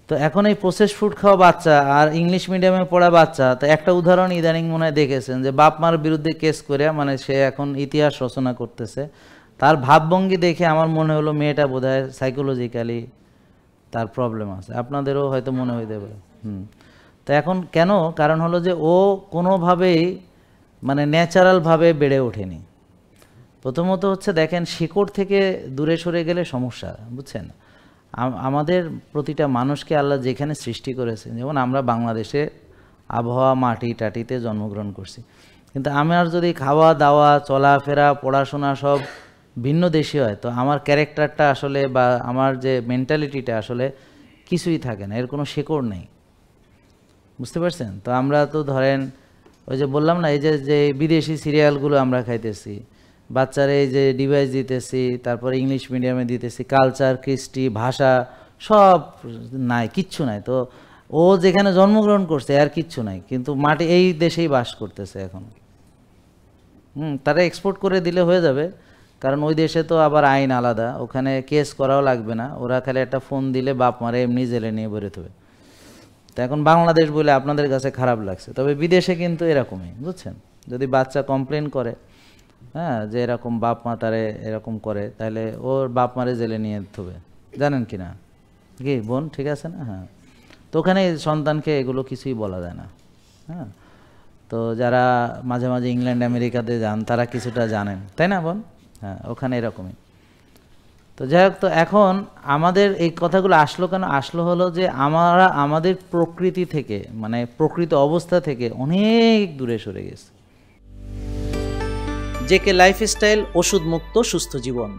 তো এখন এই প্রসেস ফুড খাওয়া বাচ্চা আর ইংলিশ মিডিয়ামে পড়া বাচ্চা, তো একটা উদাহরণ ইদানিং মনে হয় দেখেছেন যে বাপ মার বিরুদ্ধে কেস করে মানে সে এখন ইতিহাস রচনা করতেছে। তার ভাবভঙ্গি দেখে আমার মনে হলো মেয়েটা বোধহয় সাইকোলজিক্যালি তার প্রবলেম আছে, আপনাদেরও হয়তো মনে হইতে পারে। তো এখন কেন, কারণ হলো যে ও কোনোভাবেই মানে ন্যাচারালভাবে বেড়ে ওঠেনি। প্রথমত হচ্ছে দেখেন, শিকড় থেকে দূরে সরে গেলে সমস্যা, বুঝছেন। আমাদের প্রতিটা মানুষকে আল্লাহ যেখানে সৃষ্টি করেছে, যেমন আমরা বাংলাদেশে আবহাওয়া মাটি টাটিতে জন্মগ্রহণ করছি, কিন্তু আমার যদি খাওয়া দাওয়া চলাফেরা পড়াশোনা সব ভিন্ন দেশি হয়, তো আমার ক্যারেক্টারটা আসলে বা আমার যে মেন্টালিটিটা আসলে কিছুই থাকে না, এর কোনো শিকড় নেই, বুঝতে পারছেন। তো আমরা তো ধরেন ওই যে বললাম না, এই যে বিদেশি সিরিয়ালগুলো আমরা খাইতেছি, বাচ্চারা এই যে ডিভাইস দিতেছি, তারপরে ইংলিশ মিডিয়ামে দিতেছি, কালচার কৃষ্টি ভাষা সব নাই, কিচ্ছু নাই। তো ও যেখানে জন্মগ্রহণ করছে আর কিচ্ছু নাই, কিন্তু মাটি এই দেশেই বাস করতেছে এখন। তারা এক্সপোর্ট করে দিলে হয়ে যাবে, কারণ ওই দেশে তো আবার আইন আলাদা, ওখানে কেস করাও লাগবে না, ওরা খালি একটা ফোন দিলে বাপ মারে এমনি জেলে নিয়ে বেরোতে হবে। তো এখন বাংলাদেশ বলে আপনাদের কাছে খারাপ লাগছে, তবে বিদেশে কিন্তু এরকমই, বুঝছেন। যদি বাচ্চা কমপ্লেন করে, হ্যাঁ, যে এরকম বাপ মা তারে এরকম করে, তাহলে ওর বাপ মারে জেলে নিয়ে যেতে হবে, জানেন কি না কি বোন, ঠিক আছে না? হ্যাঁ, তো ওখানে সন্তানকে এগুলো কিছুই বলা যায় না। হ্যাঁ, তো যারা মাঝে মাঝে ইংল্যান্ড আমেরিকাতে যান তারা কিছুটা জানেন, তাই না বোন? হ্যাঁ, ওখানে এরকমই। তো যাই হোক, তো এখন আমাদের এই কথাগুলো আসলো কেন? আসলো হলো যে আমরা আমাদের প্রকৃতি থেকে, মানে প্রকৃত অবস্থা থেকে অনেক দূরে সরে গেছি। জেকে লাইফস্টাইল, ওষুধ মুক্ত সুস্থ জীবন।